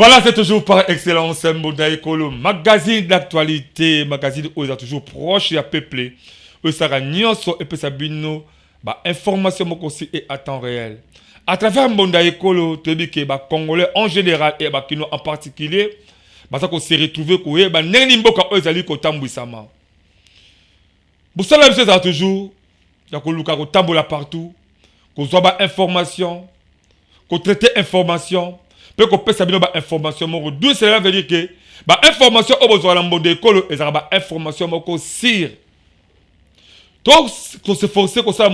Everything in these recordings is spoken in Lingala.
Voilà, c'est toujours par excellence Mbonda Ekolo, magazine d'actualité, magazine où ils sont toujours proche et à peuplé. Où ça gagne sur et puis ça bino, information aussi et à temps réel. À travers Mbonda Ekolo, tu dis que Congolais en général et Kino en particulier, ça qu'on s'est retrouvé que n'enni mboka ozali ko tambwisama. Pour ça là, c'est toujours, il y a que Luka ko tambola partout, qu'on soit information, qu'on traite information. Peut qu'on peut savoir information d'où cela veut dire que information au besoin de Mbonda Ekolo et ça information moko sire. Donc qu'on se forcer comme ça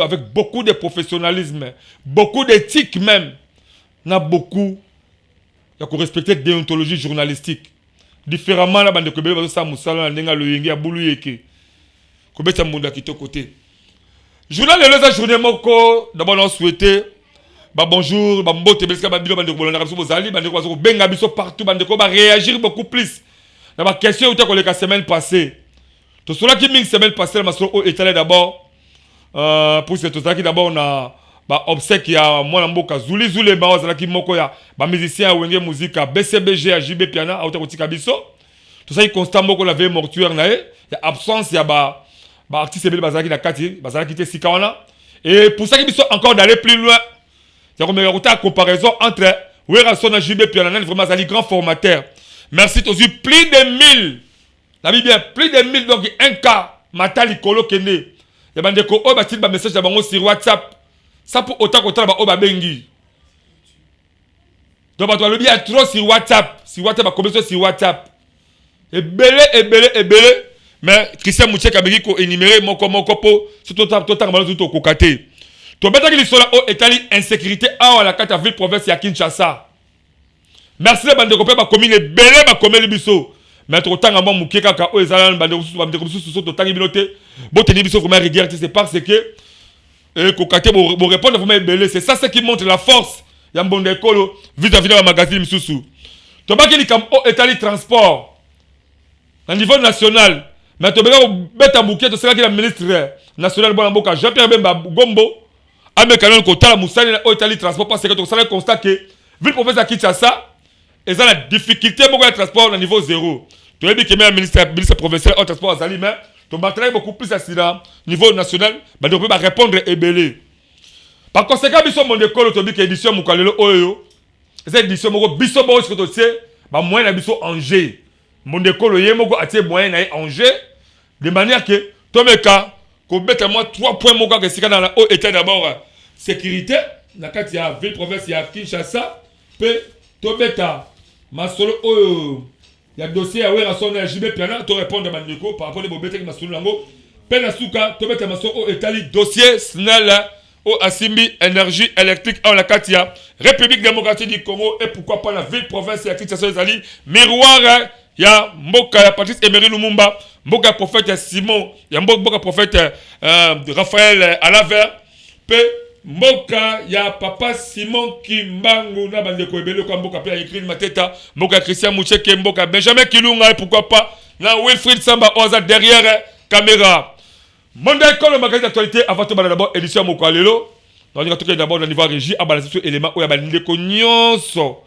avec beaucoup de professionnalisme, beaucoup d'éthique même, n'a beaucoup il y a qu'on respecter déontologie journalistique. Différemment la bande de ça musala n'enga le yengi abulu yeke. Ko beta munda kito côté. Journal de journée moko d'abord on souhaiter bonjour, mbote beska babilo bande ko bolanda biso bozali bande ko benga biso partout bande ko réagir beaucoup plus. Dans ma question où la semaine passée. Tout cela qui ming semaine passée ma solo étalé d'abord pour cette qui d'abord on a obsèque ya mwana mboka Zuli Zule bazala ki moko ya musicien wenge musique BCBG à JB Piana auta kotika biso. Tout ça il constant moko la veille mortuaire na e ya absence ya artiste bel bazala ki na kati bazala ki te sikawana et pour ça qui biso encore d'aller plus loin. C'est comme une comparaison entre Werason et JB Piana, vraiment un grand formateur. Merci tous plus de 1000. La Bible plus de 1000 donc un cas Matali Kolo Kene. Il y a des ko o batil ba message d'abord sur WhatsApp. Ça pour autant que tu as bengi. Donc tu as le bien trop sur WhatsApp. Si WhatsApp a commencé sur WhatsApp. Et belé. Mais Christian Mouché Kabegi ko énuméré mon kopo sur total tout au kokaté. Tu bêta qui sont là au Italie insécurité à la carte ville province ya Kinshasa. Merci les bandes de copains commune belé ba commune biso. Mais trop temps avant mouké kaka o ezala bande de biso sur to tangi binoté. Bon tenir biso vraiment régulier c'est parce que Kokate pour répondre vraiment belé c'est ça ce qui montre la force ya Mbonda Ekolo vis-à-vis de la magazine misusu. Tu bêta qui comme au Italie transport. À niveau national, mais tu bêta mouké to sera qui la ministre national Bolamboka Jean-Pierre Bemba Gombo. Américain côté la Moussani au Italie transport parce que tu as constaté que ville province à Kinshasa et ça la difficulté beaucoup de transport au niveau zéro. Tu as dit que même ministre provincial au transport à Zali mais ton matériel beaucoup plus assis niveau national bah on peut répondre et belé. Par conséquent biso Mbonda Ekolo to bi que édition mukalelo oyo cette édition moko biso bo ce que tu sais bah moyen na biso Angers. Mbonda Ekolo yé moko atie moyen na Angers de manière que tomeka ko beta moi 3 points moko que c'est dans la haut état d'abord sécurité na kati ya ville province ya Kinshasa pe to beta masolo oyo ya dossier ya Werason na JB Piana to répondre mandiko par rapport aux beta qui masolo lango pe na suka to beta masolo au Italie dossier SNEL au Asimbi énergie électrique en la kati ya République démocratique du Congo et pourquoi pas la ville province ya Kinshasa ezali miroir ya mboka ya Patrice Emery Lumumba mboka prophète Simon ya mboka prophète Raphaël Alaver pe mboka ya papa Simon Kimbangu na bandeko ebele kwa mboka pe écrit mateta mboka Christian Moucheke mboka Benjamin Kilunga et pourquoi pas na Wilfried Samba Oza derrière caméra. Mbonda Ekolo magazine d'actualité avant tout d'abord édition moko lelo donc on va d'abord au niveau régie à balancer sur élément o ya bandeko nyonso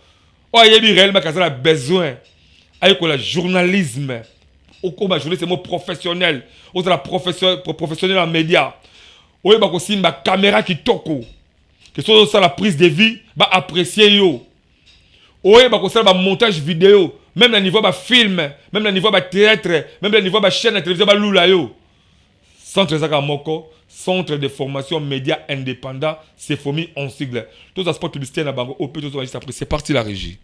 o yebi réellement kazala besoin avec le journalisme au combat journaliste c'est mot professionnel au la professionnel en médias. Oui, bah aussi ma caméra qui toko. Que soit ça la prise de vie, bah apprécier yo. Oui, bah aussi bah montage vidéo, même le niveau bah film, même le niveau bah théâtre, même le niveau bah chaîne de télévision bah lula yo. Centre Zagamoko, centre de formation médias indépendants, c'est FOMI en sigle. Tous les sports publicitaires na bango, au peut tous juste après, c'est parti la régie.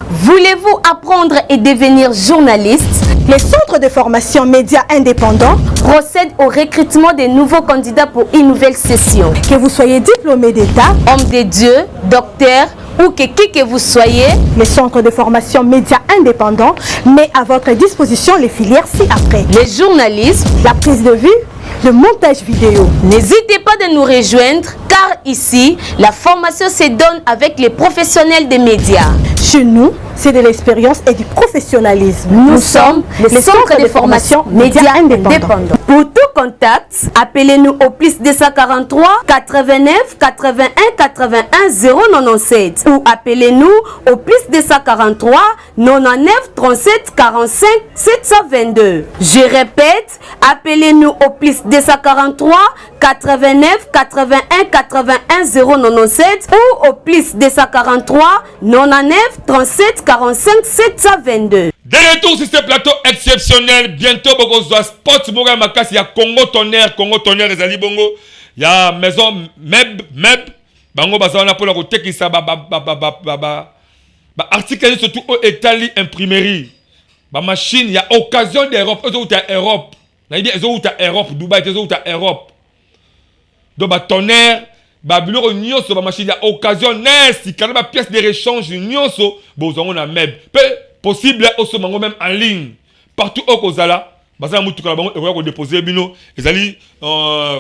Voulez-vous apprendre et devenir journaliste? Les centres de formation médias indépendants procèdent au recrutement des nouveaux candidats pour une nouvelle session. Que vous soyez diplômé d'État, homme de Dieu, docteur ou qui que vous soyez, les centres de formation médias indépendants met à votre disposition les filières ci-après. Les journalistes, la prise de vue, le montage vidéo. N'hésitez pas de nous rejoindre car ici, la formation se donne avec les professionnels des médias. Chez nous, c'est de l'expérience et du professionnalisme. Nous sommes le centre de formation médias indépendants. Pour tout contact, appelez-nous au plus 243 89 81 81 097 ou appelez-nous au plus 243 99 37 45 722. Je répète, appelez-nous au plus 243 89 81 81 097 ou au plus 243 99 37 45 722. De retour sur ce plateau exceptionnel, bientôt beaucoup de sport moga makasi ya Congo Tonnerre ezali bongo ya maison meb bango bazana pour la kotekisa ba article surtout au Italie imprimerie ba machine ya occasion d'Europe Europe na dit Europe Dubaï Europe donc ba Tonnerre ba biloko nyonso ba machine ya occasion nesi kana ba pièce de rechange nyonso bozongo na meb possible aussi même en ligne partout au Kozala bazana mutuka la bango et ko déposer bino ezali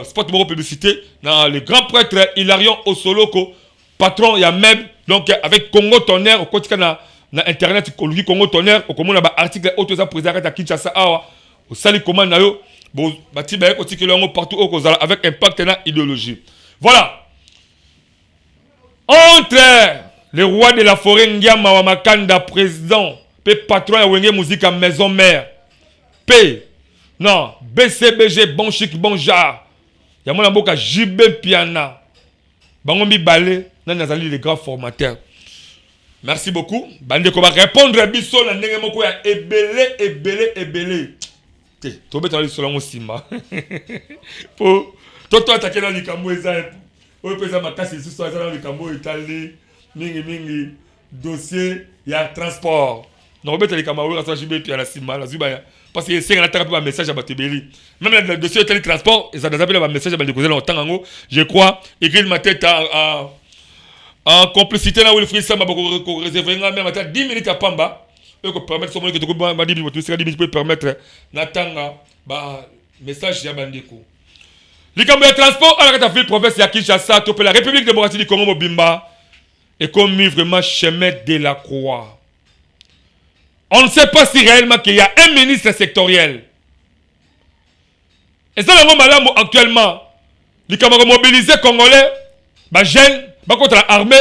spot moko publicité dans le grand prêtre Hilarion Osoloko patron ya meb donc avec Congo Tonnerre au kotika na internet Congo Tonnerre au komona ba article auto za président à Kinshasa awa au sali commande na yo bo bati ba ko tikelo ngo partout au Kozala avec impact na idéologie. Voilà. Entre le roi de la forêt Ngiama wa Makanda président P patron ya wenge musique à maison mère. P non BCBG bon chic bon jar. Ya mona mboka JB Piana. Bango mi balé na nazali les grands formateurs. Merci beaucoup. Bande ko ba répondre à biso na ndenge moko ya ebele. Te to beta li solo simba. Po toto attaquer na likambo eza. O pesa makasi sous ça na likambo itali mingi dossier ya transport. Non, mais les camarades, ça j'ai bien puis à la cima, la zuba. Parce que c'est un attaque un message à Batebeli. Même le dossier de transport, ils ont appelé un message à Batebeli longtemps en haut. Je crois écrire ma tête en complicité là où le frère ça m'a beaucoup réservé même à 10 minutes à Pamba. Eux que permettre son que tu m'a dit tout ça 10 minutes pour permettre n'attendre bah message à Bandeko. Les camarades transport à la ville province ya Kinshasa, to la République démocratique du Congo Mobimba et comme vraiment chemin de la croix. On ne sait pas si réellement qu'il y a un ministre sectoriel. Et ça, le malade actuellement, les camarades mobilisés congolais, les jeunes, contre l'armée,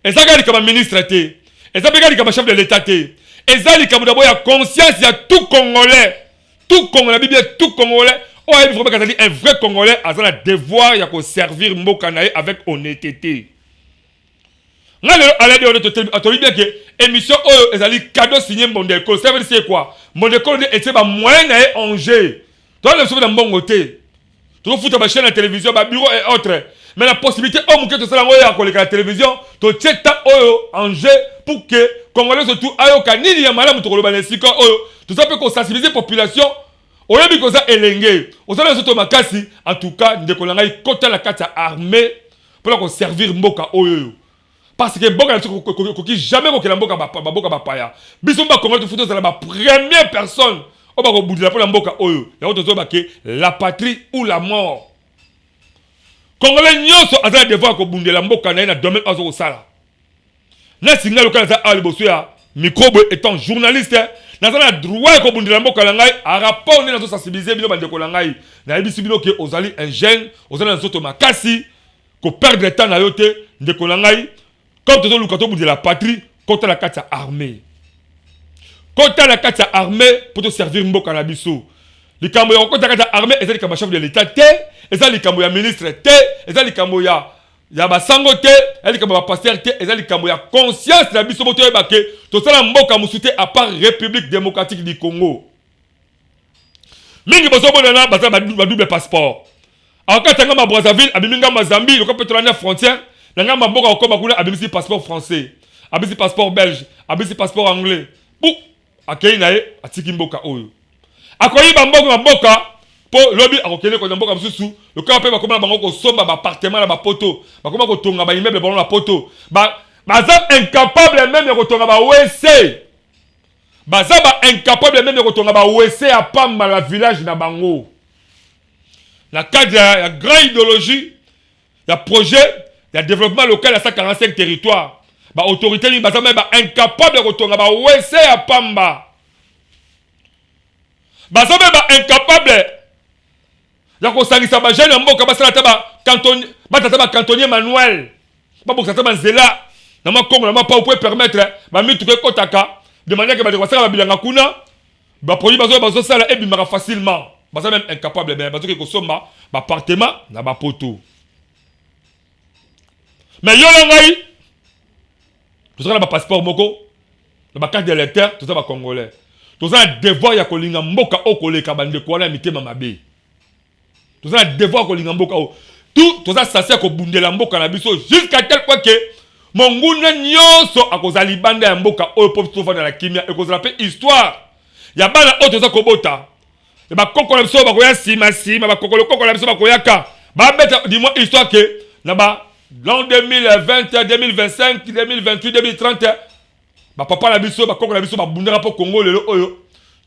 et ça, les camarades ministres, et ça, les camarades chefs de l'État, et ça, les camarades, il y a conscience, il y a tout Congolais, tout Congolais, oh, il faut un vrai Congolais, a un devoir, il y a qu'on servir Mokanae avec honnêteté. Là, on bien que émission est cadeau signé Mondeko. Ça veut dire quoi? Mondeko est un moyen d'enjeu. Tu as le souvenir d'un bon côté. Tu as foutu ma chaîne à télévision, ma bureau et autres. Mais la possibilité, au moins que tu sois la télévision, tu as un enjeu pour que Congolais surtout ayo kanini ya malamu to le sika oyo. Tout ça peut qu'on sensibiliser la population. Oyebi ko ça elenge. Osala surtout makasi. En tout cas, ndeko langa ikota la carte armée pour qu'on servir mboka oyo. Parce que Boka n'a jamais que la Boka Bapaya. Bisomba Congo de photo, c'est la première personne. On va au bout de la Boka Oyo. La patrie ou la mort. Congolais nyonso a un devoir ko bunde la Boka na domaine azo sala. Na signal local za Albosoya, microbe étant journaliste, na za droit ko bunde la Boka la ngai a rapport na zo sensibiliser bino bande ko la ngai. Na yebisi bino ke ozali un jeune, ozali na soto makasi ko perdre temps na yote de ko la ngai. Comme tout le monde de la patrie, contre la carte armée. Contre la carte armée pour te servir Mboka na biso. Les Camerounais contre la carte armée, et ça les Camerounais chef de l'État té, et ça les Camerounais ministre té, et ça les Camerounais ya basango té, et les Camerounais pasteur té, et ça les Camerounais conscience na biso moto ebake, tout ça la Mboka musute à part République démocratique du Congo. Mingi bozo bonana basa ba double passeport. En cas tanga ma Brazzaville, abiminga ma Zambie, le cap la frontière. Nanga maboka okoma kuna abimisi passeport français, abimisi passeport belge, abimisi passeport anglais. Pou akei nae atiki mboka oyo. Akoyi mboka po lobby akokene ko mboka mususu, le cas pe bakoma bango ko somba ba appartement na ba poto, bakoma ko tonga ba immeuble bango na poto. Baza incapable même de kotonga ba WC. Baza incapable même de kotonga ba WC à Pamba la village na bango. La cadre ya grande idéologie, ya projet. Il y a développement local à 145 territoires. ba autorité ni bazama ba incapable kotonga ba wese ya pamba. Bazama ba incapable ya kosangisa ba jeune mboka basala ta ba canton batata ba cantonnier manuel. Ba bokata ba nzela na makongo na mapa pour permettre ba mitu ke kotaka de manière que ba basala ba bilanga kuna ba produit bazo sala et bimaka facilement. Bazama même incapable ben bazo ke kosomba ba appartement na ba poto. Mais yo ngai tout ça na ba passeport moko na ba carte d'électeur tout ça ba congolais. Tout ça devoir ya kolinga mboka okoleka bande ko na mitema mabe. Tout ça devoir kolinga mboka o tout ça ça ko bundela mboka na biso jusqu'à tel point que monguna nyonso akozali bande ya mboka o pop to na la kimia e kozala pe histoire ya bana o to ça ko bota e ba koko na biso ba ko ya sima ba kokolo koko na biso ba ko yaka ba beta dis-moi histoire que na ba l'an 2020 2025 2028 2030 ba papa na biso ba koko na biso ba bundela po Congo lelo oyo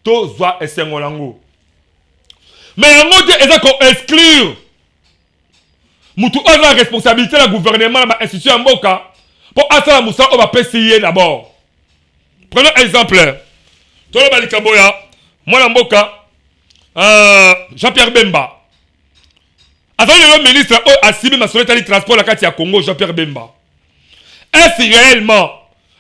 to zwa esengo lango. Mais yango te eza ko exclure mutu a la responsabilité la gouvernement la institution mboka pour asala musa o ba PCI d'abord. Prenons exemple. Tolo balikaboya mwana mboka Jean-Pierre Bemba. Avant le ministre a ciblé ma solitaire transport la carte ya Congo Jean-Pierre Bemba. Est-ce réellement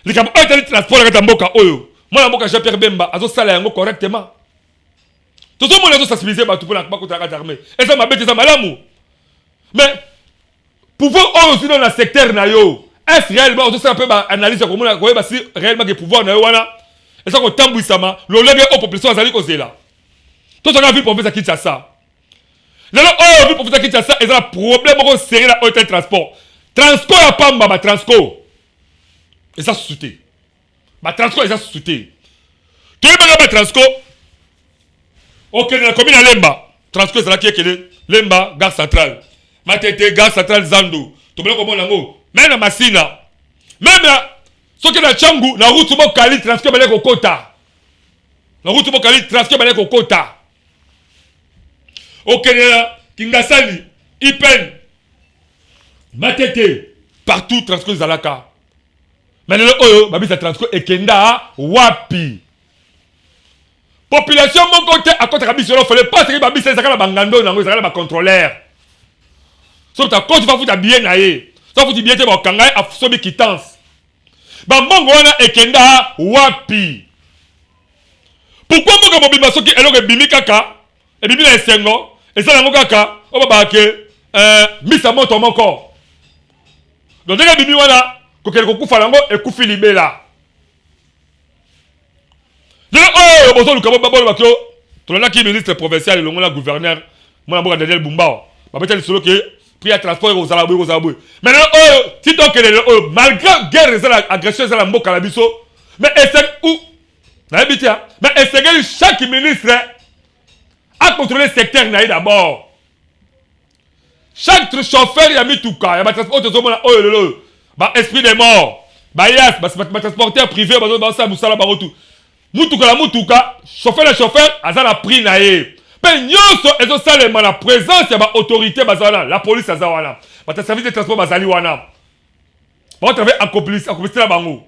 le cabo a transport la carte mboka oyo mwana mboka Jean-Pierre Bemba azo sala yango correctement? Tout le monde a sensibilisé pour la carte armée. Et ça m'a bêté ça malamu. Mais pouvoir aussi dans le secteur na yo est réellement aussi ça peut analyse comme on a si réellement que pouvoir na yo wana et ça qu'on tambouissama le legue au population azali kozela tout ça a vu pour faire ça ça là vu pour faire ça et ça problème au sérieux la hôtel transport ya pamba ba transco et ça sous-souté ba transco et ça sous-souté tu es ba transco OK na commune Lemba transco c'est là qui est Lemba gare centrale Matete gare centrale Zando to bela ko mona ngo même na Masina même là soki na Changu na route mo Kali transco bela ko kota na route mo Kali transco bela ko kota OK na Kingasani Ipen Matete partout transco zalaka mais le oyo babisa transco ekenda wapi population mon côté à côté rabis il fallait pas que babisa zakala bangando nango zakala ba contrôleur. Sauf que quand tu vas foutre bien naé, ça foutre bien te ba kangai a sobi quittance. Ba mbongo wana ekenda wapi? Pourquoi mbongo bobima soki eloko bimi kaka e bimi na esengo et ça nango kaka o ba ke misa moto moko. Donc dès que bimi wana ko kele ko kufa lango e kufi libela. Oh bozo lukabo babolo bakyo tolana ki ministre provincial longo la gouverneur moi mboka Daniel Bumbao ba beta lisolo ke prix à transport aux alaboué. Maintenant, si donc malgré guerre, agression, c'est la mboka la biso, mais est-ce où? Mais est-ce que chaque ministre a contrôlé le secteur d'abord? Chaque chauffeur il a mis tout cas, il y a transport esprit des morts, transporteur privé, Moutuka, chauffeur, azala prix naé. Mais nyonso ezo salema la présence ya ba autorité bazala, la police azawana. Ba service de transport bazali wana. Ba travailler en complice la bango.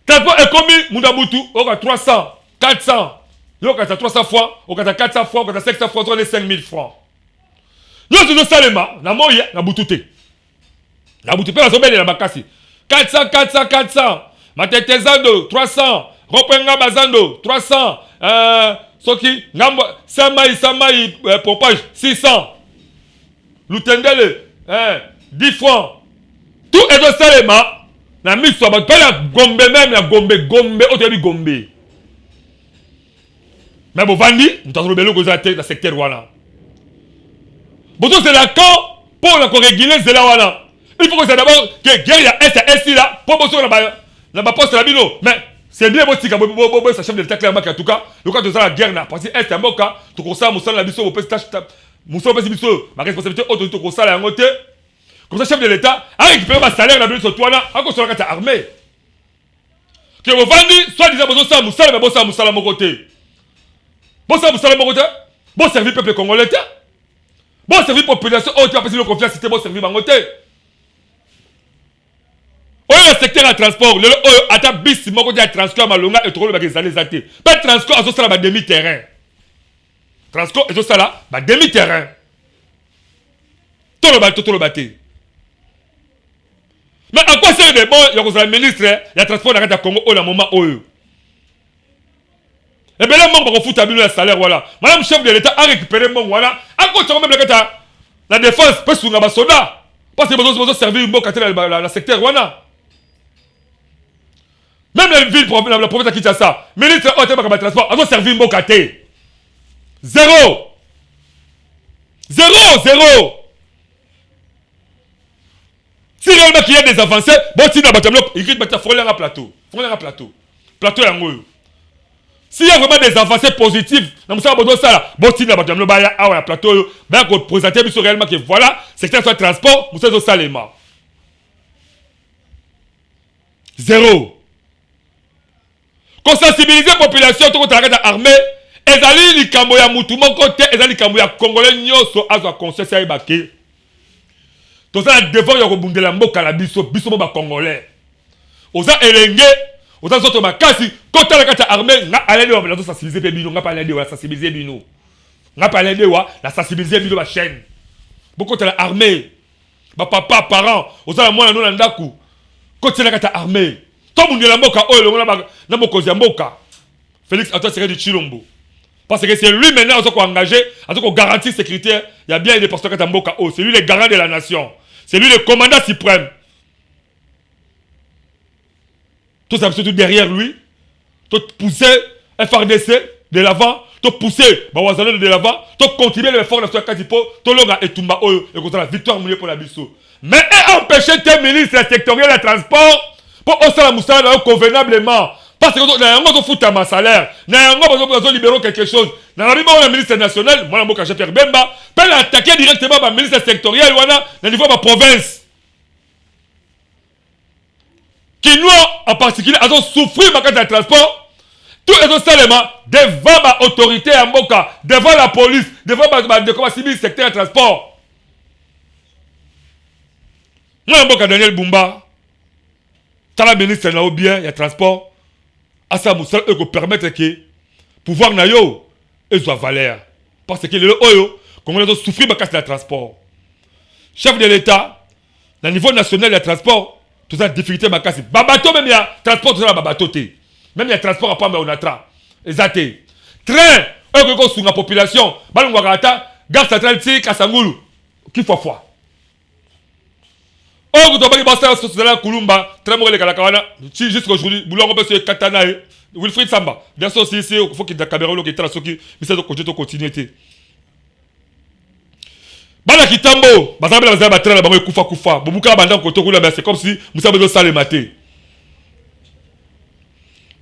Transport est munda mutu, oka 300, 400. Yo ka 300 fois, oka 400 fois, oka 500 fois, on est 5000 francs. Nyonso ezo salema na moya na butute. Na butute la sobele na bakasi. 400. Matete Zando, 300. Ropenga Bazando, 300. Soki, Ngambo, Samai, pompage, 600. Lutendele, 10 francs. Tout est de Salema. Na mis sur la Gombe même, la Gombe, au début Gombe. Mais bon, Vandi, nous avons le dans le secteur Wana. Bon, c'est là quand, pour la Corée-Guinée, c'est là Wana. Il faut que c'est d'abord que guerre est là, pour que la poste la bino, mais c'est bien votre ça chef de l'État clairement en tout cas, le cas de la guerre là, parce que est un moka, tout comme ça, Moussa la biso, Moussa biso, ma responsabilité autre tout comme ça la ngote. Comme ça chef de l'État a récupéré ma salaire la biso sur toi là, à cause de la carte armée. Que vous vendez soit disant Moussa Moussa mais Moussa la mon côté. Moussa la mon côté. Bon service peuple congolais. Bon service population, oh tu as passé le confiance, c'était bon service mon côté. secteur à transport le ata bis moko dia transport malonga et trop le bagage les até pas transport azo sala ba demi terrain transport azo sala ba demi terrain tout le baté mais à quoi sert de bon il y a ministre il y a transport dans le Congo au moment oyo et bien là mon ba fout abino le salaire voilà madame chef de l'état a récupéré mon voilà à quoi tu même la défense peut sounger ba soda parce que besoin servir une bonne la secteur voilà. Même la ville, la province qui a ça, ministre de transport, a servi une bonne caté. Zéro. Si réellement qu'il y a des avancées, bon, si il faut aller à plateau. Plateau est en haut. S'il y a vraiment des avancées positives, dans ça, bon, si à plateau, ben, qu'on présente réellement que voilà, secteur de transport, vous savez, ça, les mains. Zéro. Qu'on sensibilise la population, tout le monde armée, et ali li kambo ya mutu mon côté, et ali kambo ya congolais nyoso azwa conseil ça ibake. Tout ça devant ya kobundela mboka la biso ba congolais. Oza elenge, oza soto makasi, kota la kata armée, nga alende wa la sensibiliser pe bino, nga pa alende wa sensibiliser bino. Nga pa alende wa la sensibiliser bino ba chaîne. Beaucoup de l'armée, ba papa parents, oza la mwana no na ndaku. Kota la kata armée. Tout le monde est mboka na mokozi ya mboka. Félix Antoine Tshisekedi Tshilombo. Parce que c'est lui maintenant qui a engagé, qui garantit la sécurité. Il y a bien des pasteurs qui sont mboka. C'est lui le garant de la nation. C'est lui le commandant suprême. Tout ça, surtout derrière lui. Tout pousser FRDC de l'avant. Tout pousser Bawazalone de l'avant. Tout continuer l'effort de la Katipo. Tout le monde est Tumba Oyo. Et contre la victoire pour la Bissau. Mais empêcher tes ministres sectoriels de transport. Pour aussi la moussala convenablement. Parce que nous avons foutu à salaire. Nous avons libéré quelque chose. Nous avons un ministre national, moi, je Pierre Bemba, peut attaquer directement le ministre sectoriel au niveau de la province. Qui nous, en particulier, ont souffert de la transport. Tous les autres éléments, devant l'autorité à Mboka, devant la police, devant le secteur de transport. Moi, Mboka Daniel Bumba. Tant la ministre n'a bien, il y a transport. À ça, Moussal, eux, qui permettre que pouvoir n'a yo, eux, soit valeur. Parce que le oyo, comme on a souffert de la transport. Chef de l'État, au niveau national, il y a transport, tout ça, difficulté, ma casse. Babato, même il y a transport, tout ça, babato, même il y a transport à Pamba, on a tra. Exacté. Train, eux, qui sont la population, Balungwagata, gare centrale, Kasangulu, qui fois fois. Oh, vous avez dit que Kulumba, très mauvais les Kalakawana, jusqu'à aujourd'hui, vous l'avez repéré Katana, Wilfried Samba. Bien sûr, si c'est il faut qu'il y ait des caméras qui sont mais c'est de continuité. Bala Kitambo, Bazabela Bazaba Trela, Bango Kufa, Bobuka Bandam Kotokula, c'est comme si Moussa Bezo Salé Maté.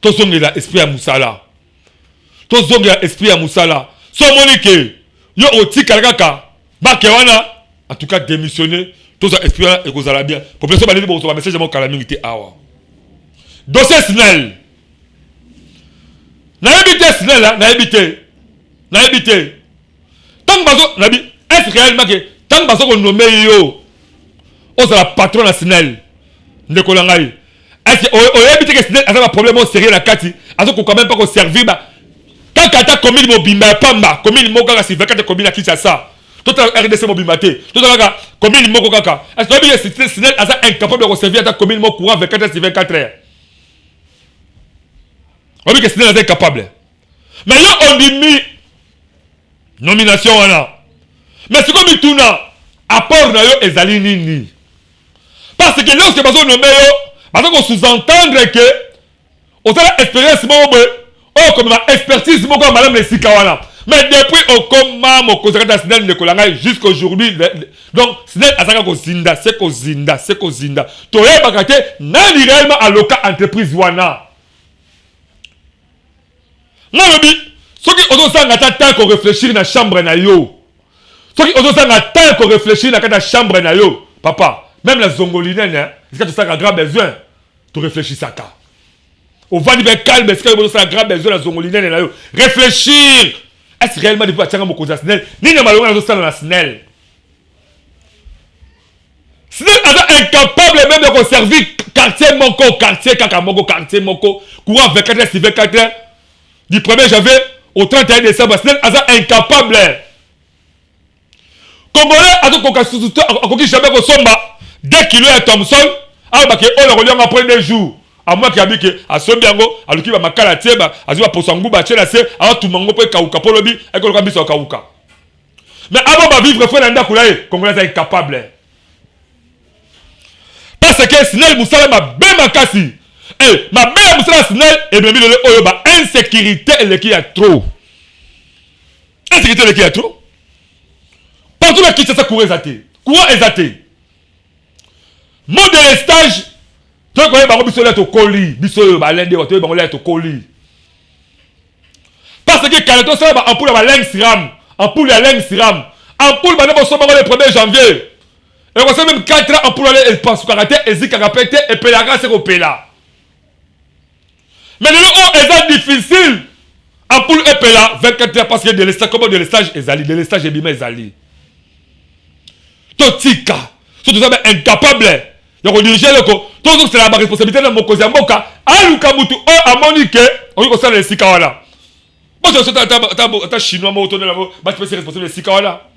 Tout le monde est esprit à Moussala. Tout le monde est esprit à Moussala. Son monique, yo oti Kalaka, Bakewana, en tout cas démissionné. Tout ça esprit et vous allez bien. Population va dire bon, ça message de mon calamité awa. Dossier Snell. Na habité Snell là, na habité. Tant que bazo, na bi, est réellement que tant que bazo qu'on nomme yo, on sera patron à Snell. Ndekola ngai. Est-ce que on habité que Snell a un problème sérieux la kati, azo ko quand même pas ko servir ba. Tant qu'ata commune mobimba pamba, commune moka si 24 commune à Kinshasa. Tout à RDC mobimaté, tout à l'heure, commune moko kaka. Est-ce que c'est Snell est incapable de servir à ta commune moko courant 24 heures? On dit que Snell est incapable. Mais là, on dit mi nomination là. Mais c'est comme tout na apport na yo ezali nini. Parce que lorsque bazo nommé yo, bazo ko sous-entendre que on a expérience moko comme ma expertise moko madame le sikawana. Mais depuis au combat, mon conseiller Snell ne colanga jusqu'à aujourd'hui. Donc, Snell a zinda, c'est ko zinda. Toye bakate, nani réellement à local entreprise wana. Non, le bi, ceux qui ont ça temps qu'on réfléchir dans la chambre na yo. Ceux qui ont ça temps qu'on réfléchir dans la chambre na yo. Papa, même la zongolinenne, hein, est-ce que tu as un grand besoin de réfléchir ça? On va dire calme, est-ce que tu as un grand besoin de la zongolinenne na yo? Réfléchir. Est-ce réellement depuis attirer mon cousin Snell? Ni ne malheureusement dans la Snell. Snell est incapable même de conserver quartier Moko, quartier Kakamoko, quartier Moko, courant 24 heures, 24 heures, du 1er janvier au 31 décembre. Snell est incapable. Congolais, à tout jamais Kosomba, 2 kilos à Thompson, à Baké, on le reliant après 2 jours. À moi qui a dit que à Sombiango, à l'ouki va makala tieba, à Ziba Posangu, à Tchelase, à tout le monde peut Kauka Polobi, et qu'on a mis sur Kauka. Mais avant de vivre, frère Nanda Koulaye, Congolais est incapable. Parce que Snell Moussala m'a bien makasi. Eh, ma mère Moussala Snell, et bien le Oyoba, insécurité et qui a trop. Insécurité et qui a trop. Partout là qui ça courir zaté. Courant exaté. Mot de l'estage. Tu connais pas biso là to colis, biso ba lende wa to ba là to colis. Parce que quand on ça ba ampoule ba leng siram, ampoule la leng siram, ampoule ba na so ba le 1er janvier. Et on sait même 4 ans ampoule elle pense karaté et zika pété et pelaga c'est kopela. Mais le on est difficile. Ampoule et pela 24 heures parce que de l'estage comme de l'estage ezali, de l'estage ebima ezali. Totika, surtout ça incapable. Donc on dirige le co. Tout c'est la responsabilité de mon cousin Moka. Aluka mutu o amonike. On dit ça les sikawala. Moi je suis ta chinois moi autour de la bah tu peux ser responsable de sikawala.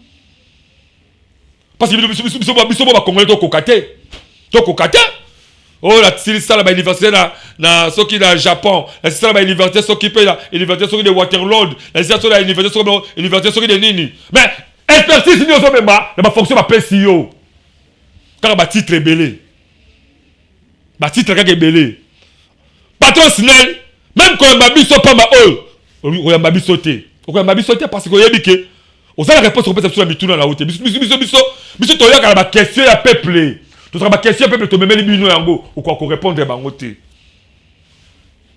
Parce que biso ba congolais to kokate. To kokate. Oh la c'est ça la université na soki na Japon. La c'est ça la université soki pe la université soki de Waterloo. La c'est ça la université soki de nini. Mais expertise ni ozo memba na ba fonction ba PCO. Car ba titre belé. Ba titre kaka belé. Patron Snell, même quand m'a biso pas ma o m'a biso té. O m'a biso té parce que yebi ke o ça la réponse repose sur la mituna na haute. Biso to ya kala ba question ya peuple. To sera ba question peuple to memeli bino yango ou quoi ko répondre ba ngoté.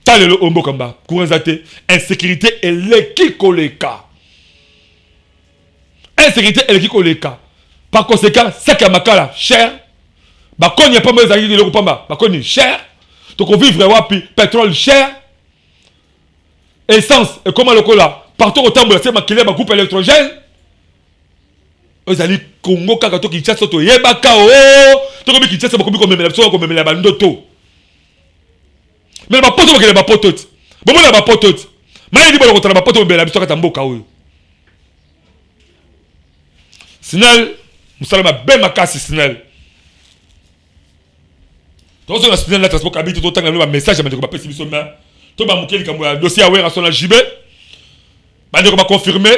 Tale le ombo kamba, courant insécurité et l'équikoleka. Insécurité et l'équikoleka. Par conséquent, ça qui a makala cher. Bah quand il n'y a pas mal d'argent de l'Europe, bah quand il est cher. Donc on vivre wapi pétrole cher. Essence et comment le cola. Partout au temps où c'est maquillé ma groupe électrogène. Vous allez Congo kakato qui chasse auto yebaka oh. To comme qui chasse beaucoup comme même la comme même la bandoto. Mais ma pote que ma pote. Bon moi ma pote. Mais il dit bon on ma pote la biso katamboka oh. Snell, Moussalama ben makasi Snell. Donc on a Snell là transport habite tout le temps un message mais je pas passer biso mais to ba mukeli kambo dossier à wera son la JB. Ba ne ko ba confirmer.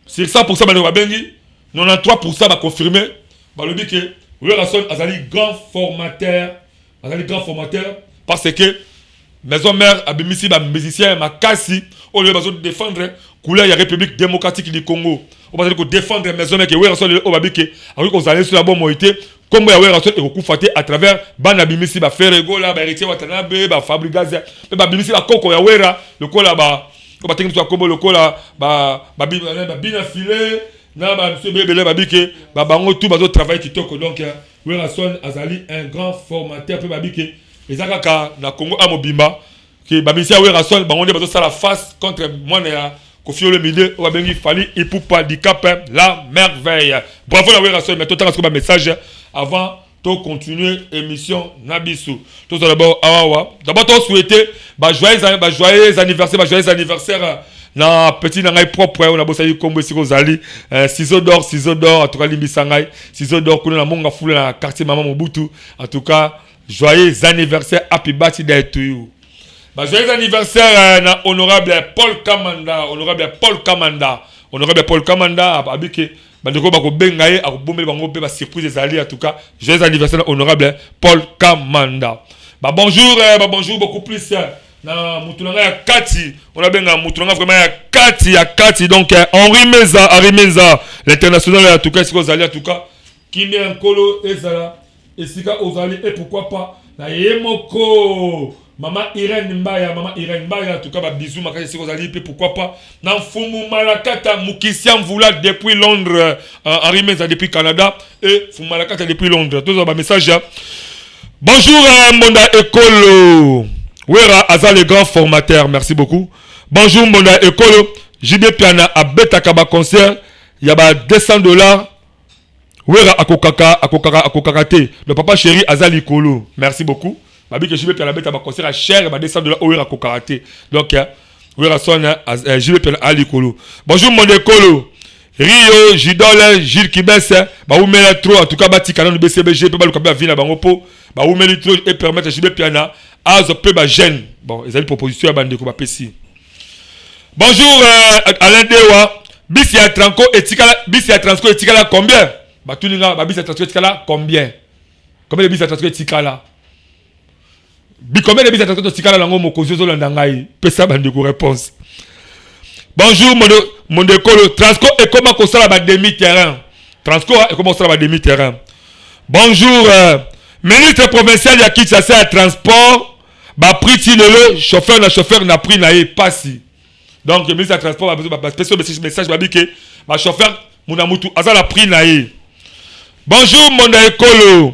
Sur 100% ba ne ko bengi 93% ba confirmer. Ba le dit que wera son azali grand formateur parce que maison mère abimisi ba musicien makasi au lieu de défendre couleur la République démocratique du Congo. On va dire que défendre maison mère que wera son au babike avec qu'on allait sur la bonne moité comme ya wera son et ko faté à travers bana bimisi ba ferego là ba héritier watanabe ba fabrigaze ba bimisi ba koko ya wera le kola ba ba tengi to kombo le kola ba bina filé na ba monsieur bebele babike ba bango tout bazo travail kitoko donc wera son azali un grand formateur pe babike ezakaka na Congo a mobimba que babisi ya wera son bango nde bazo sala face contre moi na Kofi le milieu ou bengi fali ipupa handicap la merveille. Bravo la wera mais tout temps message avant de continuer émission Nabisu. Tout d'abord awa. D'abord to souhaiter joyeux anniversaire na petit na ngai propre on a bossé comme si kozali ciseaux d'or en tout cas limbisangai ciseaux d'or kuna na monga fula na quartier Maman Mobutu. En tout cas joyeux anniversaire, happy birthday to you. Joyeux anniversaire na honorable Paul Kamanda abike bandeko bako benga ye akobomeli bango pe ba surprise ezali en tout cas joyeux anniversaire honorable Paul Kamanda. Bonjour beaucoup plus na mutulanga ya kati on a benga mutulanga vraiment ya kati donc Henri Meza l'international en tout cas siko zali en tout cas kimia nkolo ezala esika ozali et pourquoi pas na yemoko Maman Irène Mbaya, en tout cas, bisous, ma case, pourquoi pas. Dans Fumu Malakata, Moukissia Mvoula depuis Londres, Henri Meza depuis Canada, et Fumu Malakata depuis Londres. Tous un message. Bonjour, Monda Ekolo. Wera Aza, le grand formateur, merci beaucoup. Bonjour, Monda Ekolo. JB Piana à Betakaba concert, il y a $200. Wera akokaka te. Le papa chéri azali kolo. Merci beaucoup. Babi que JB Piana bête à concert à cher va descendre de là Wera akokaka te. Donc Wera son JB Piana ali kolo. Bonjour mon décolo. Rio Jidole Gilles Kibes ba ou mela trop en tout cas bati canon BCBG peut pas le camper vina bango po ba ou meli trop et permettre JB Piana à zo peu ba jeune. Bon, ils ont une proposition à bande ko ba pesi. Bonjour Alain Dewa. Bisi ya Tranco etikala combien? Batuninga ba bisi ya Tranco etikala combien? Combien de bisi ya Tranco etikala? Combien de bisi ya Tranco etikala lango mokozo zo landangai? Pesa bande ko réponse. Bonjour mon décolo. Transco et comment qu'on sera demi-terrain. Transco et comment on sera demi-terrain. Bonjour ministre provincial ya Kinshasa à transport. Ba priti le chauffeur n'a pris naé passi. Donc le ministre du transport a besoin de spécial message ba que ma chauffeur mon mutu azala pris naé. Bonjour mon décolo.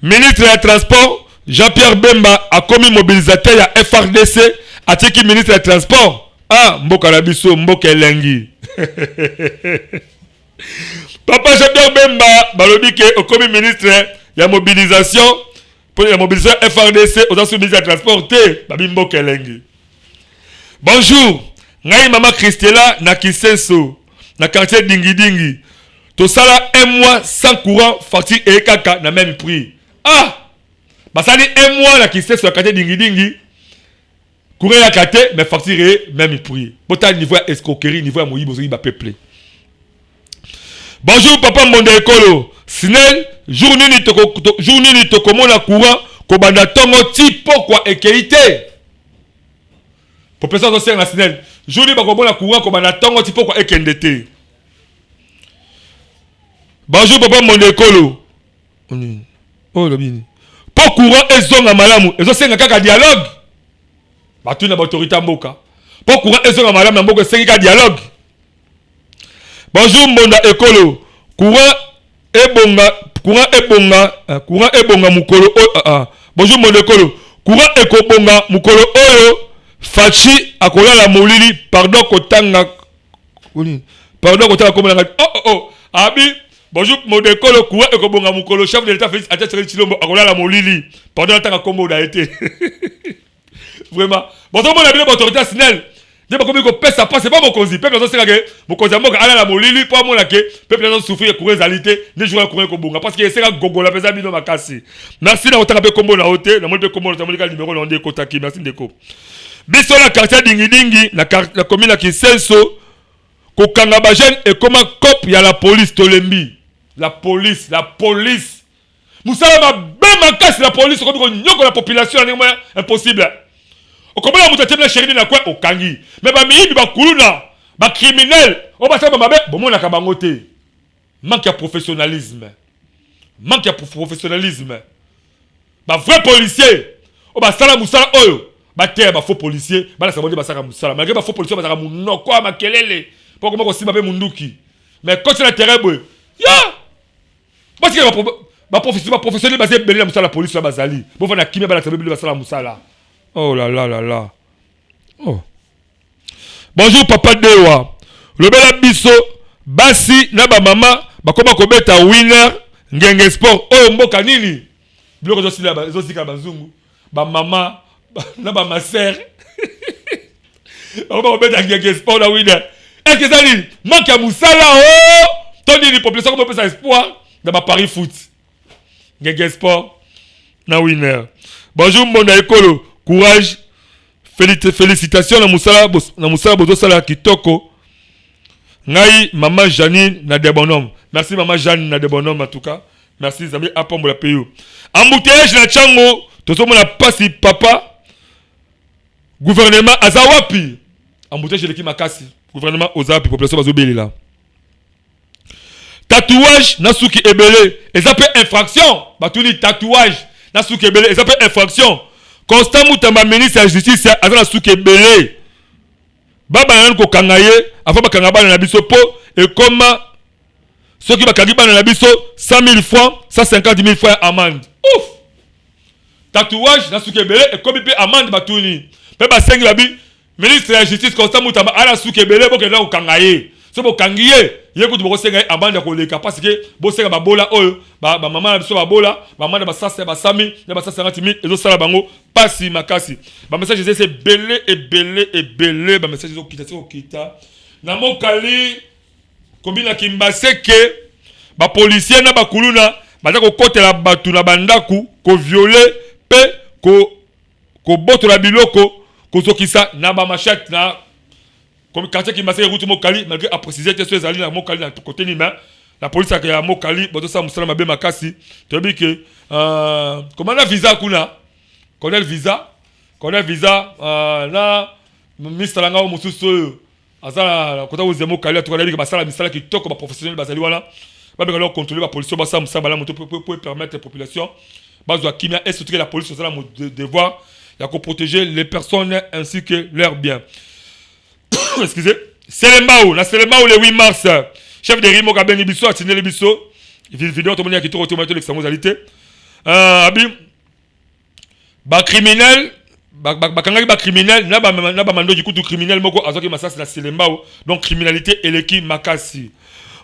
Ministre du transport Jean-Pierre Bemba a commis mobilisateur ya FRDC a tiki ministre du transport. Ah, mboka na biso, mboka elengi. Papa Jean-Pierre Bemba, balobi ke okomi ministre ya mobilisation pour la mobilisation FRDC aux ministres de transport babi mboka elengi. Bonjour, ngai mama Christella na Kisenso, na quartier Dingi. To sala un mois sans courant, facture et kaka na même prix. Ah, basali un mois na Kisenso na quartier Dingi. Courir à kate, mais facturer même prix. Pourtant, niveau escroquerie, niveau moyi, bozogi ba peuple. Bonjour, papa monde écolo. Sinel, journée ni toko mona courant, ko banda tongo tipo kwa ekeite. Professeur Dosser na Sinel, journée ba ko mona courant, ko banda tongo tipo kwa ekendete. Bonjour, papa monde écolo. Oh, lobini. Po courant ezonga malamu, ezosenga kaka dialogue. Batu na autorité mboka. Pour courant ezonga madame na mboka senga dialogue. Bonjour Mbonda Ekolo. Courant ebonga mukolo. Bonjour Mbonda Ekolo. Courant ekobonga mukolo oyo fachi akola la molili pardon kotanga. Pardon kotanga komona. Oh. Abi bonjour Mbonda Ekolo. Courant ekobonga mukolo chef de l'état Félix Atia Chilombo akola la molili pendant tanga kombo da été. Vraiment. Bon, tout le monde a bien l'autorité Sinel. Je ne sais pas comment ça passe. C'est pas mon cause. Peuple, c'est que mon cause à moi, à la molili, pour moi, peuple, souffrir, courir, zalité, les joueurs courir comme bon. Parce que c'est un gogo, la pesable, non, ma casse. Merci d'avoir tapé combo la haute. La moitié combo, la moitié numéro, l'on dit Kotaki. Merci, Ndeko. Biso la quartier Dingi, la commune qui Senso, Kokangabajen et comment cop, il y a la police, Tolembi. La police. Moussa, ma belle casse, la police, comme on la population, impossible. Comment la moutate na chérie na quoi au kangi mais ba mi ba kuluna ba criminel on va ça ba bon mon na kabangote manque de professionnalisme ba vrai policier on va sala musala oyo ba terre ba faux policier ba la sabonde ba sala musala malgré ba faux policier ba sala munno quoi makelele pour comment ko simba be munduki mais quand c'est la terre boy ya parce que ba professionnel ba c'est belé la musala la police ba zali bon na kimia ba la sabonde ba sala musala. Oh là là. Oh. Bonjour papa Dewa. Le bel biso basi na ba mama ba koma ko beta winner ngenge sport oh mboka nini. Biloko zo sila ba zo sika bazungu. Ba mama na ba ma sœur. Ba ko beta ngenge sport na winner. Est-ce que ça dit manque à musala oh toni ni population comme ça espoir na ba Paris foot. Ngenge sport na winner. Bonjour mon écolo. Courage, félicitations na musala bozo sala kitoko. Ngai maman Janine na de bonhomme. Merci maman Janine na de bonhomme en tout cas. Merci zami apombo la payo. Embouteillage na chango, tozo mona pasi papa. Gouvernement azawapi. Embouteillage de ki makasi. Gouvernement ozawapi population bazo belela. Tatouage na suki ebele, ezapé infraction. Batuni tatouage na suki ebele, ezapé infraction. Constant Moutamba ministre de la justice a la souke belé. Baba nan ko kangaye, avant ba kangaba na biso po et comment ceux qui ba kangiba na biso 100 000 francs, 150 000 francs amende. Ouf. Tatouage na souke belé et comme peut amende batuni. Pe ba sengi babi ministre de la justice Constant Moutamba a la souke belé pour que là ko kangaye. so bokangiye yekuti bokosenga abanda koleka parce que bosenga babola oyo maman na biso babola maman na basasa basami na basasa ngati mi ezo sala bango pasi makasi ba message c'est belé ba message zo kita na mokali kombina kimbaseke ba policier na bakuluna baza kokotela batu na bandaku ko violer pe ko botola biloko ko sokisa na ba machette na comme quartier qui m'a fait route mokali malgré à préciser que ces alliés na mokali na côté ni mais la police a ya mokali boto sa musala mabe makasi to bi que comment na visa kuna connaît visa na ministre langa mususu azala kota uze mokali to ka basala misala ki toko ba professionnel bazali wana ba be leur contrôler la police ba sa musala bala moto pour permettre la population bazwa kimia et surtout que la police azala mo devoir ya ko protéger les personnes ainsi que leurs biens. Excusez. Selembao, na Selembao le 8 mars. Chef de Rimo Kabeni Bisso a signé le Bisso. Vidéo tout le monde qui tourne autour de l'extrémosalité. Abi ba criminel, ba kangaki ba criminel, na ba mando du coup tout criminel moko azoki masas na Selembao. Donc criminalité eleki makasi.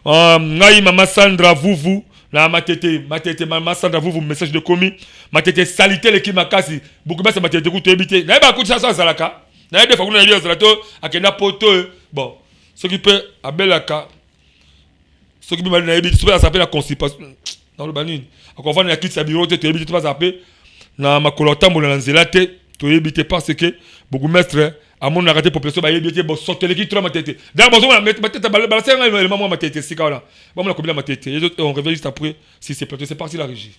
Ngai mama Sandra Vuvu na matete mama Sandra Vuvu message de commis. Matete salité eleki makasi. Beaucoup ba matete ku to ebité. Na ba ku ça zalaka. Na des fois qu'on a dit zalato akena poto bon ce qui peut abelaka ce qui peut na ebité ça s'appelle la constipation dans le banin encore va na kit sa bureau te ebité pas appeler na makolota mo na nzela te to ebité parce que beaucoup maître à mon arrêté population ba ebité bon sortir l'équipe trop matete dans bon on mettre matete balancer un élément matete c'est quoi là bon on a combien matete et on revient juste après si c'est plateau c'est parti la régie.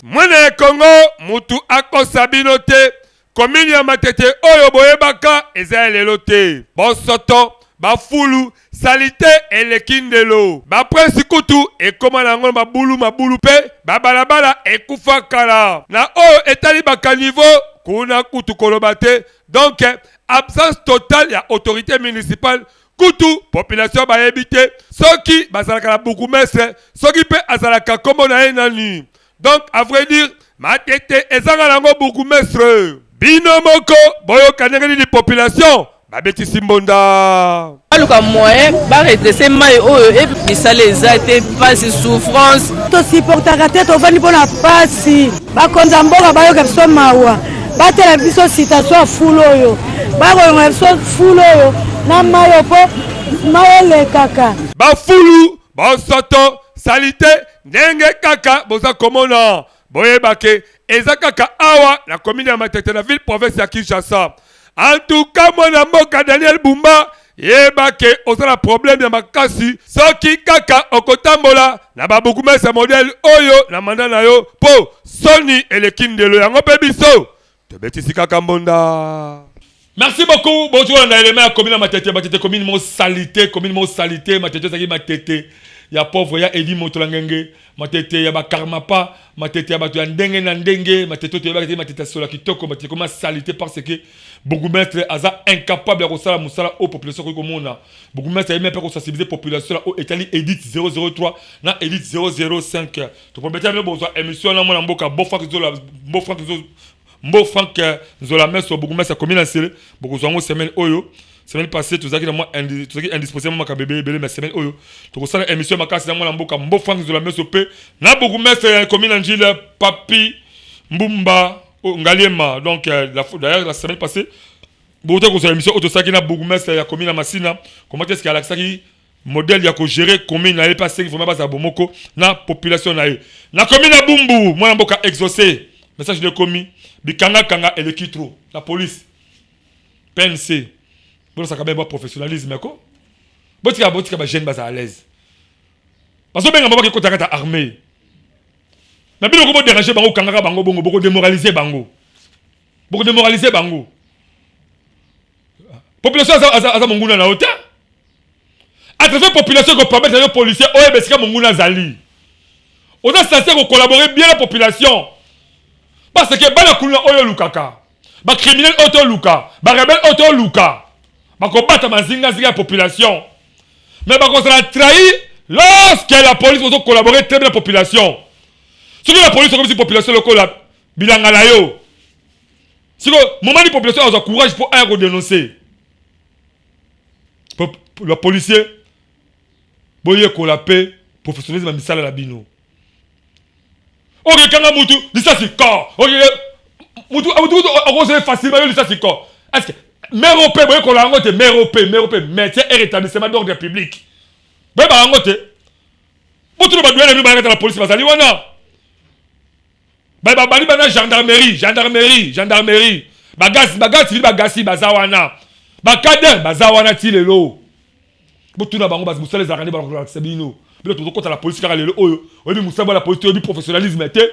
Mwene Congo mutu akosabino te komini ya matete oyo boyebaka eza elelo te bosoto bafulu salite elekindelo baprensi kutu ekoma nango mabulu pe babalabala ekufa kala na oyo etali bakanivo kuna kutu koloba te donc absence totale ya autorité municipale kutu population bayebi te soki bazalaka na bourgmestre soki pe azalaka kombo na ye nani. Donc, à vrai dire, matete ezanga nango bourgmestre. Bino moko, boyo kanengeli di population. Babeti simbonda. Aluka moyen, ba redresser mai oyo et puis ça les a été pas souffrance. To supportaka te to vani bona pasi. Ba konza mboka bayo ka biso mawa. Ba tela biso situation fulo yo. Ba ko biso fulo yo. Na mayo po maele kaka. Ba fulu, ba soto, salite ndenge kaka boza komona boyebake eza kaka awa na commune ya Matete na ville province ya Kinshasa. En tout cas mwana mboka Daniel Bumba yebake osala problème ya makasi soki kaka okotambola na babukumesa modèle oyo na manda na yo po soni elekindelo yango pe biso tobetisi kaka mbonda. Merci beaucoup. Bonjour na élément ya commune ya Matete commune mo salité Matete zaki Matete ya pauvre ya Edi Motolangenge Matete ya ba karma pa Matete ya ba ya ndenge na ndenge Matete to ya Matete sola kitoko Matete comme salité parce que bourgmestre aza incapable de sala musala aux populations ko mona bourgmestre même pas ko sensibiliser population là au Italie edit 003 na edit 005 to promettre même bonsoir émission na mona mboka Mbo Frank Zola Meso bourgmestre commune en sele beaucoup zongo semaine oyo. Semaine passée, tout ça qui est indisposable, moi, bébé, mais semaine oyo. Tout ça, émission, ma casse, dans mon amboka, mbo Frank de la messe au P. Na beaucoup mettre commune en Gilles, Papi, Mbumba, Ngaliema. Donc, d'ailleurs, la semaine passée, beaucoup de émission, auto ça qui n'a beaucoup mettre la commune à Massina. Comment est-ce qu'il y a l'accès qui modèle, il y a que gérer commune, n'allait pas il faut même pas à Bomoko, na population, na commune à Bumbu, moi, amboka exaucé. Message de commis, Bikanga Kanga et le Kitro, la police, PNC. Bon, ça quand même un professionnalisme, quoi. Botika ba jeune basa à l'aise. Parce que ben ngamba ki kotaka ta armée. Na bino ko déranger bango kangaka bango bongo boko démoraliser bango. Boko démoraliser bango. Population aza monguna na hauteur. À travers population ko permettre les policiers oye besika monguna zali. On a censé collaborer bien la population. Parce que bana kuna oyo lukaka. Ba criminel auto luka, ba rebelle auto luka. Combattre la population. Mais on a trahi lorsque la police a collaboré très bien la population. Si la police a comme si la population locale bilangalayo. Si le moment de la population a le courage pour un dénoncer. le policier boye ko la paix professionnalisme misala la bino ok kanga mutu lisa si corps ok mutu on se facilement lisa si corps est-ce que maire au paix boye ko la ngote maire au paix métier et rétablissement d'ordre public boye ba ngote mutu ba douane mi ba la police basali wana ba bali bana gendarmerie bagasi bagasi bazawana bakader bazawana ti lelo botuna bango basi musala les arrêter ba sabino bilo to kota la police car lelo oyo obi musaba la police obi professionnalisme était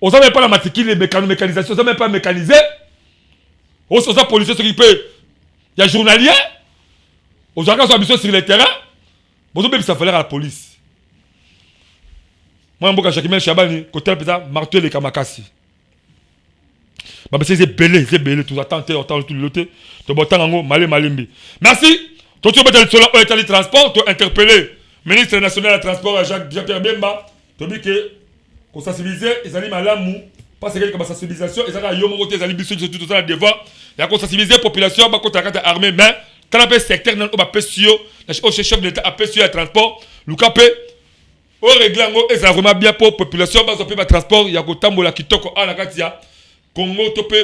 on savait pas la matricule mécanisation on savait même pas mécaniser on ça policier s'occuper il y a journalier aux gens qui sont habitués sur le terrain bon ça fallait à la police moi mboka Jacques Chabani côté peut-être marteau les kamakasi bah c'est belé tout attend tout l'autre to botango malembi merci toi tu vas sur le transport tu interpeller ministre national du transport Jacques Bemba tu dis que qu'on sensibiliser les animaux malamu parce que comme sensibilisation et ça là yo mon côté les animaux tout ça devoir il y a qu'on sensibiliser population ba côté armée mais quand on peut secteur dans on va pesio au chef de l'état a pesio le transport lucapé au réglango et ça vraiment bien pour population ba peut transport il y a ko tambola kitoko à la katia Congo topé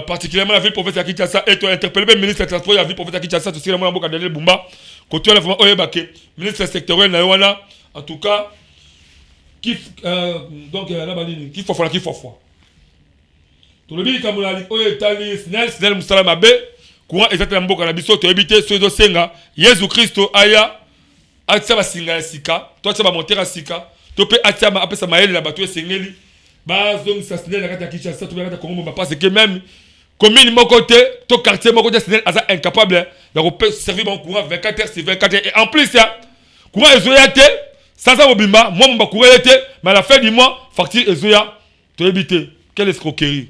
particulièrement la ville province à Kinshasa et tu as interpellé le ministre du transport la ville province à Kinshasa tout c'est la mboka Daniel Bumba côté là vraiment oyebake ministre sectoriel na wana en tout cas qui donc là balini qui faut to le bi kamula li oyetali snel musala mabe courant exactement mboka na biso to éviter ceux de senga Jésus Christo aya atia ba singa sika to atia ba monter sika to pe atia ba apesa maele na bato esengeli bazong sa snel na kata Kinshasa to na kata Congo ba parce que même commune mon côté to quartier mon côté snel asa incapable de servir mon courant 24 heures sur 24 heures et en plus ça courant ezoyate sans ça mobimba moi mon courant était mais à la fin du mois facture ezoya to éviter quelle escroquerie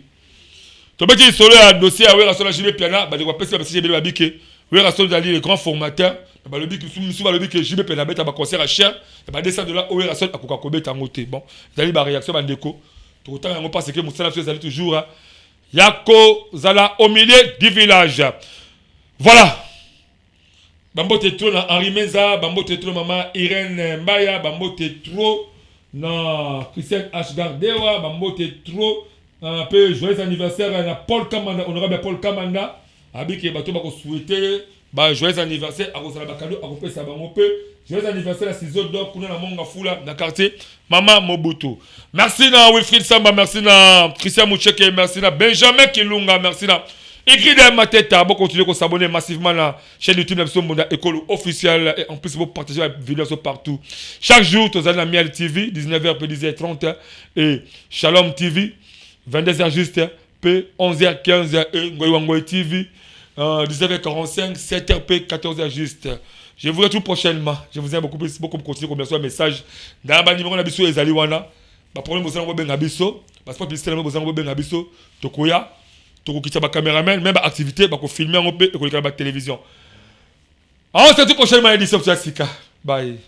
to beti solo ya dossier à wera solo JB Piana ba de quoi pesa ba JB babike wera solo dali le grand formateur ba le bik sous ba le bik JB Piana beta ba concert à cher ba descendre de là wera solo akoka kobeta ngote bon dali ba réaction ba ndeko to tant yango parce que musala so dali toujours yako zala au milieu du village voilà bambote trop na Henri Menza bambote trop maman Irène Mbaya bambote trop na Christian H Gardewa bambote trop un peu joyeux anniversaire à Paul Kamanda honorable Paul Kamanda abiki bato ba ko souhaiter ba joyeux anniversaire à Rosala Bakalo à kopesa bango pe joyeux anniversaire à Ciseaux d'or kuna na monga fula na quartier Mama Mobutu merci na Wilfried Samba merci na Christian Moucheke merci na Benjamin Kilunga merci na Écrit Mateta, vous continuez à s'abonner massivement à la chaîne YouTube de École officielle et en plus vous partagez la vidéo partout. Chaque jour, vous avez la Miel TV, 19h, 10h30 et Shalom TV, 22h juste, P 11h, 15h et Ngoy TV, 19h45, 7h, P 14h juste. Je vous retrouve prochainement. Je vous aime beaucoup pour continuer à un message. Dans le numéro de les Aliwana, le problème vous avez un abisso, parce que vous avez un abisso, Tokoya. Toko kitaba caméraman même activité ba ko filmer en pe ko la télévision. On se retrouve prochainement édition sur Sika. Bye.